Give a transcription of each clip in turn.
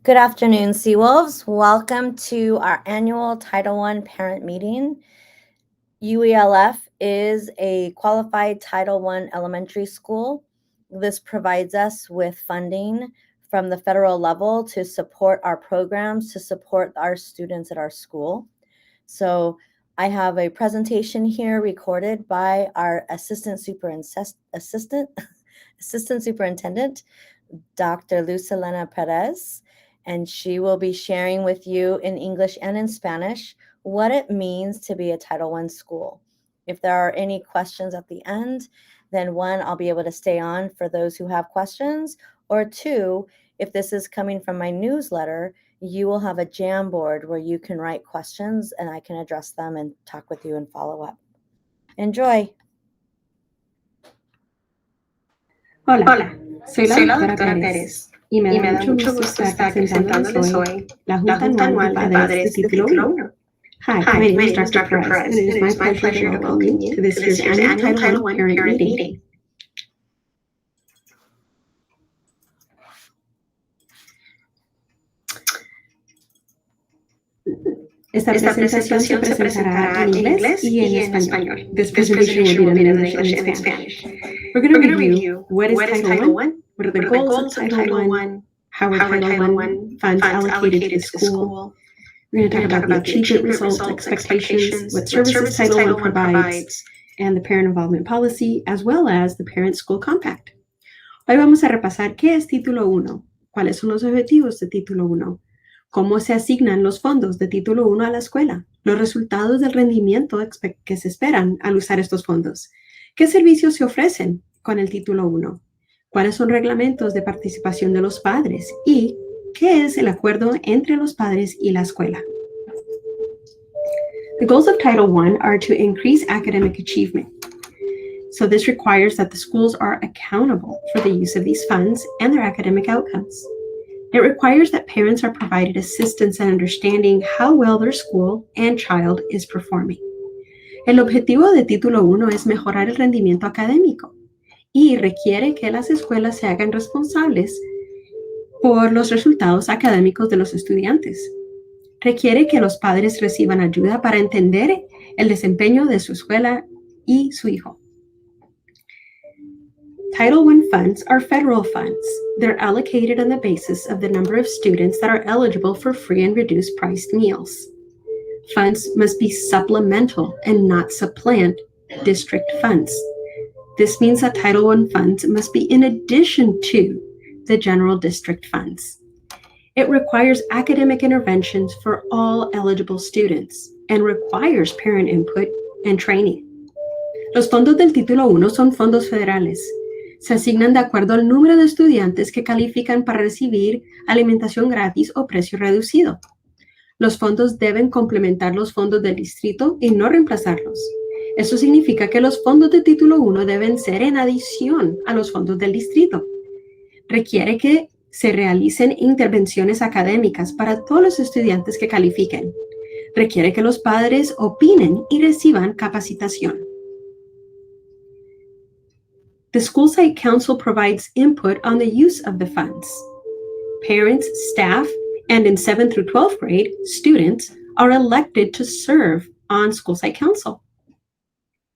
Good afternoon, Seawolves. Welcome to our annual Title I parent meeting. UELF is a qualified Title I elementary school. This provides us with funding from the federal level to support our programs, to support our students at our school. So I have a presentation here recorded by our assistant superintendent, Dr. Luz Elena Perez, and she will be sharing with you in English and in Spanish what it means to be a Title I school. If there are any questions at the end, then one, I'll be able to stay on for those who have questions, or two, if this is coming from my newsletter, you will have a Jamboard where you can write questions and I can address them and talk with you and follow up. Enjoy. Hola, soy la doctora Pérez y me da mucho gusto estar presentándoles hoy la Junta Anual de Padres de Título 1. Hi, my name is Dr. Perez, and it is my pleasure to welcome you to this year's annual Title I parent meeting. Esta presentación se presentará en inglés y en español. This presentation will be in English and in Spanish. We're going to review what is Title I, what are the goals of Title I, how are Title I funds allocated to the school. We're going to talk about the achievement results, expectations, what services Title I provides, and the parent involvement policy, as well as the Parent School Compact. Hoy vamos a repasar qué es Título 1, cuáles son los objetivos de Título 1, cómo se asignan los fondos de Título 1 a la escuela, los resultados del rendimiento que se esperan al usar estos fondos, qué servicios se ofrecen con el Título 1, cuáles son reglamentos de participación de los padres y qué es el acuerdo entre los padres y la escuela. The goals of Title I are to increase academic achievement. So this requires that the schools are accountable for the use of these funds and their academic outcomes. It requires that parents are provided assistance in understanding how well their school and child is performing. El objetivo de Título 1 es mejorar el rendimiento académico y requiere que las escuelas se hagan responsables por los resultados académicos de los estudiantes. Requiere que los padres reciban ayuda para entender el desempeño de su escuela y su hijo. Title I funds are federal funds. They're allocated on the basis of the number of students that are eligible for free and reduced priced meals. Funds must be supplemental and not supplant district funds. This means that Title I funds must be in addition to the general district funds. It requires academic interventions for all eligible students and requires parent input and training. Los fondos del Título 1 son fondos federales. Se asignan de acuerdo al número de estudiantes que califican para recibir alimentación gratis o precio reducido. Los fondos deben complementar los fondos del distrito y no reemplazarlos. Eso significa que los fondos de Título 1 deben ser en adición a los fondos del distrito. Requiere que se realicen intervenciones académicas para todos los estudiantes que califiquen. Requiere que los padres opinen y reciban capacitación. The School Site Council provides input on the use of the funds. Parents, staff, and in 7th through 12th grade, students are elected to serve on School Site Council.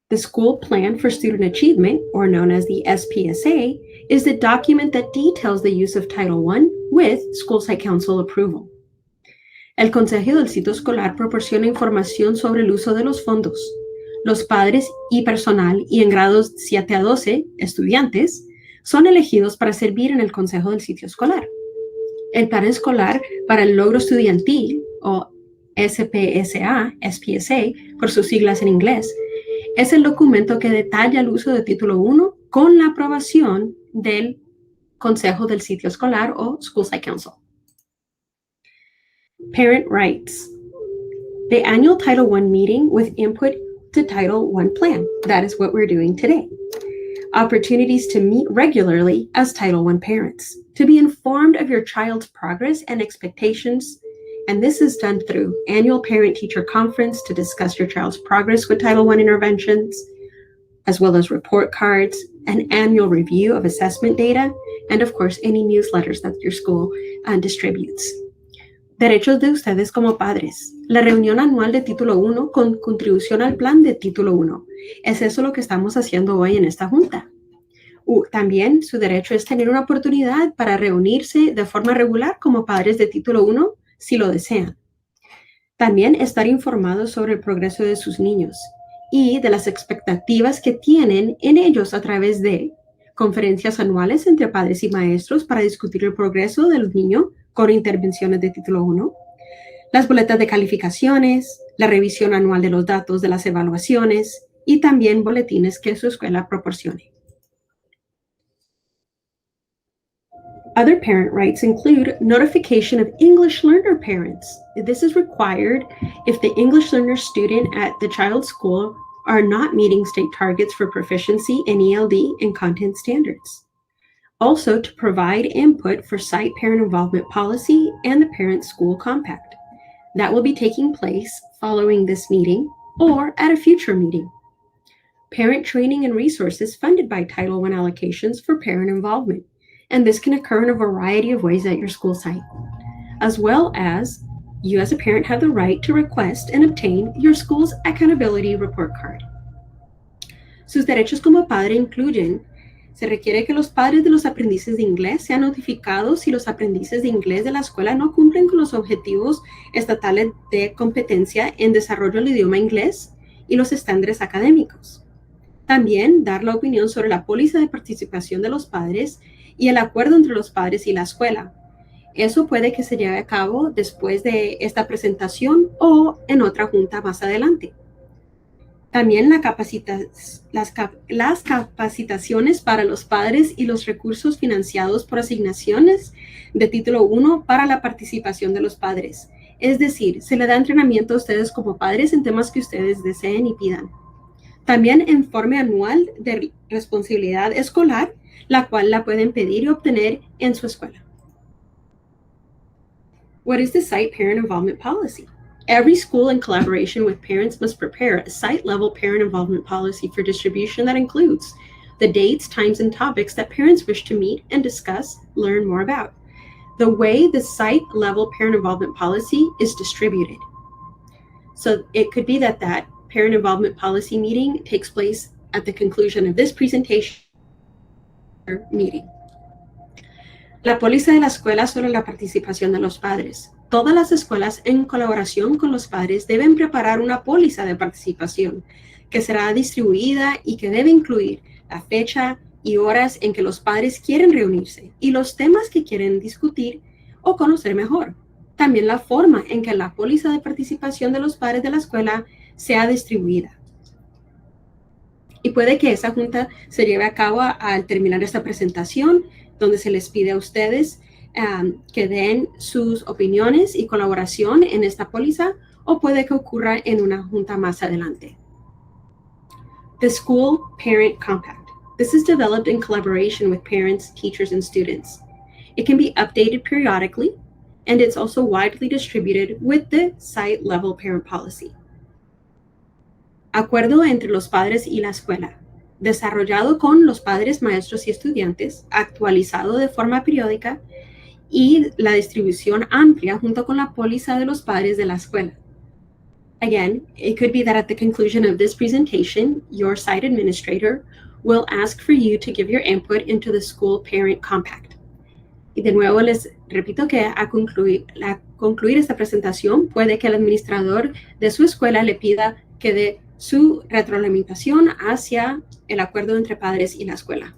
The School Plan for Student Achievement, or known as the SPSA, is the document that details the use of Title I with School Site Council approval. El Consejo del Sitio Escolar proporciona información sobre el uso de los fondos. Los padres y personal y en grados 7 a 12, estudiantes, son elegidos para servir en el Consejo del Sitio Escolar. El Plan Escolar para el Logro Estudiantil, o SPSA, por sus siglas en inglés, es el documento que detalla el uso de Título 1 con la aprobación del Consejo del Sitio Escolar o School Site Council. Parent rights. The annual Title I meeting with input to Title I plan. That is what we're doing today. Opportunities to meet regularly as Title I parents, to be informed of your child's progress and expectations, and this is done through annual parent-teacher conference to discuss your child's progress with Title I interventions, as well as report cards an annual review of assessment data, and of course, any newsletters that your school distributes. Derechos de ustedes como padres. La reunión anual de Título 1 con contribución al plan de Título 1. Es eso lo que estamos haciendo hoy en esta junta. También su derecho es tener una oportunidad para reunirse de forma regular como padres de Título 1 si lo desean. También estar informados sobre el progreso de sus niños y de las expectativas que tienen en ellos a través de conferencias anuales entre padres y maestros para discutir el progreso del niño con intervenciones de Título 1, las boletas de calificaciones, la revisión anual de los datos de las evaluaciones y también boletines que su escuela proporcione. Other parent rights include notification of English learner parents. This is required if the English learner student at the child's school are not meeting state targets for proficiency in ELD and content standards. Also, to provide input for site parent involvement policy and the parent-school compact. That will be taking place following this meeting or at a future meeting. Parent training and resources funded by Title I allocations for parent involvement. And this can occur in a variety of ways at your school site, as well as you as a parent have the right to request and obtain your school's accountability report card. Sus derechos como padre incluyen, se requiere que los padres de los aprendices de inglés sean notificados si los aprendices de inglés de la escuela no cumplen con los objetivos estatales de competencia en desarrollo del idioma inglés y los estándares académicos. También dar la opinión sobre la póliza de participación de los padres y el acuerdo entre los padres y la escuela. Eso puede que se lleve a cabo después de esta presentación o en otra junta más adelante. También las capacitaciones para los padres y los recursos financiados por asignaciones de Título 1 para la participación de los padres. Es decir, se le da entrenamiento a ustedes como padres en temas que ustedes deseen y pidan. También informe anual de responsabilidad escolar, la cual la pueden pedir y obtener en su escuela. What is the site parent involvement policy? Every school in collaboration with parents must prepare a site-level parent involvement policy for distribution that includes the dates, times, and topics that parents wish to meet and discuss, learn more about. The way the site-level parent involvement policy is distributed. So it could be that parent involvement policy meeting takes place at the conclusion of this presentation meeting. La póliza de la escuela sobre la participación de los padres. Todas las escuelas en colaboración con los padres deben preparar una póliza de participación que será distribuida y que debe incluir la fecha y horas en que los padres quieren reunirse y los temas que quieren discutir o conocer mejor. También la forma en que la póliza de participación de los padres de la escuela sea distribuida. Y puede que esa junta se lleve a cabo al terminar esta presentación, donde se les pide a ustedes que den sus opiniones y colaboración en esta póliza, o puede que ocurra en una junta más adelante. The School Parent Compact. This is developed in collaboration with parents, teachers, and students. It can be updated periodically, and it's also widely distributed with the site-level parent policy. Acuerdo entre los padres y la escuela. Desarrollado con los padres, maestros y estudiantes, actualizado de forma periódica y la distribución amplia junto con la póliza de los padres de la escuela. Again, it could be that at the conclusion of this presentation, your site administrator will ask for you to give your input into the School Parent Compact. Y de nuevo les repito que a concluir esta presentación puede que el administrador de su escuela le pida que dé su retroalimentación hacia el acuerdo entre padres y la escuela.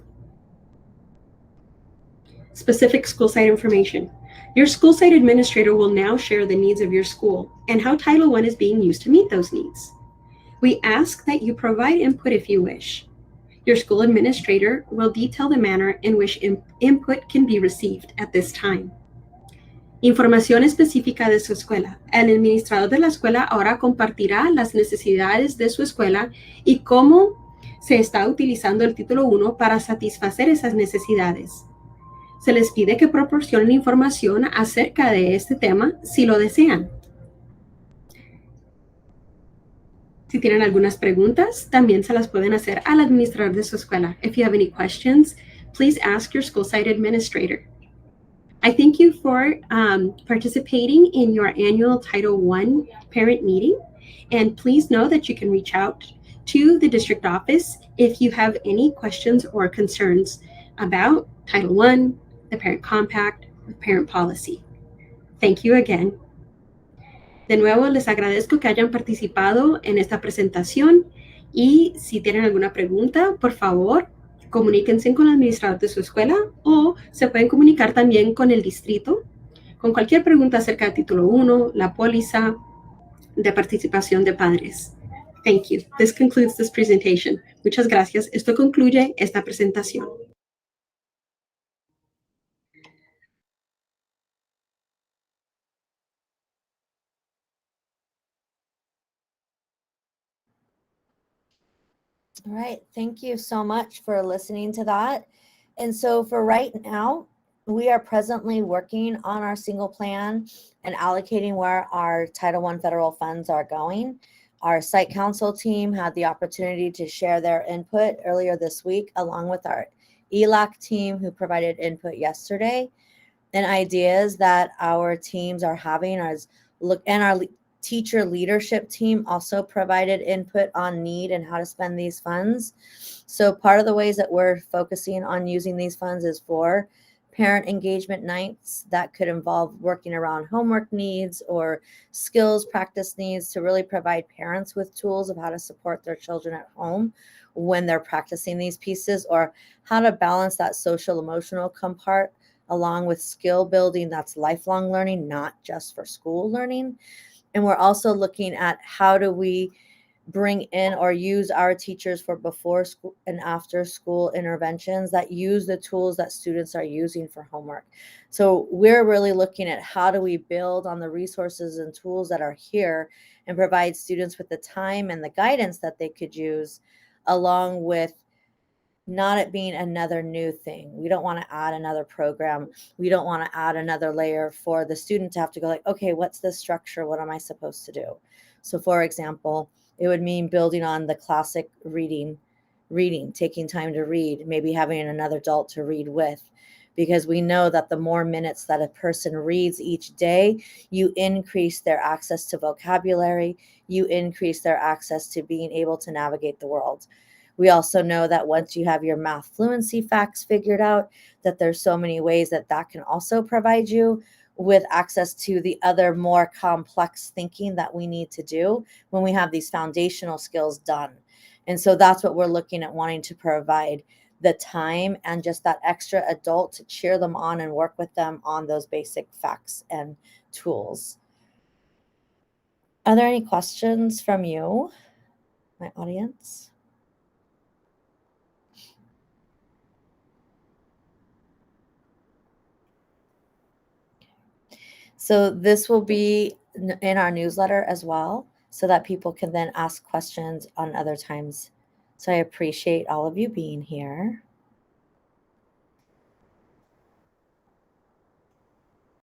Specific school site information. Your school site administrator will now share the needs of your school and how Title I is being used to meet those needs. We ask that you provide input if you wish. Your school administrator will detail the manner in which input can be received at this time. Información específica de su escuela. El administrador de la escuela ahora compartirá las necesidades de su escuela y cómo se está utilizando el Título 1 para satisfacer esas necesidades. Se les pide que proporcionen información acerca de este tema si lo desean. Si tienen algunas preguntas, también se las pueden hacer al administrador de su escuela. If you have any questions, please ask your school site administrator. I thank you for participating in your annual Title I parent meeting. And please know that you can reach out to the district office if you have any questions or concerns about Title I, the parent compact, or parent policy. Thank you again. De nuevo, les agradezco que hayan participado en esta presentación y si tienen alguna pregunta, por favor, comuníquense con el administrador de su escuela o se pueden comunicar también con el distrito con cualquier pregunta acerca del título 1, la póliza de participación de padres. Thank you. This concludes this presentation. Muchas gracias. Esto concluye esta presentación. All right. Thank you so much for listening to that. And so for right now, we are presently working on our single plan and allocating where our Title I federal funds are going. Our site council team had the opportunity to share their input earlier this week, along with our ELAC team who provided input yesterday. And ideas that our teams are having and our teacher leadership team also provided input on need and how to spend these funds. So part of the ways that we're focusing on using these funds is for parent engagement nights that could involve working around homework needs or skills practice needs to really provide parents with tools of how to support their children at home when they're practicing these pieces, or how to balance that social emotional component along with skill building that's lifelong learning, not just for school learning. And we're also looking at how do we bring in or use our teachers for before school and after school interventions that use the tools that students are using for homework. So we're really looking at how do we build on the resources and tools that are here and provide students with the time and the guidance that they could use, along with not it being another new thing. We don't want to add another program. We don't want to add another layer for the student to have to go like, okay, what's the structure? What am I supposed to do? So for example, it would mean building on the classic reading, taking time to read, maybe having another adult to read with, because we know that the more minutes that a person reads each day, you increase their access to vocabulary, you increase their access to being able to navigate the world. We also know that once you have your math fluency facts figured out, that there's so many ways that that can also provide you with access to the other more complex thinking that we need to do when we have these foundational skills done. And so that's what we're looking at, wanting to provide the time and just that extra adult to cheer them on and work with them on those basic facts and tools. Are there any questions from you, my audience? So this will be in our newsletter as well, so that people can then ask questions on other times. So I appreciate all of you being here.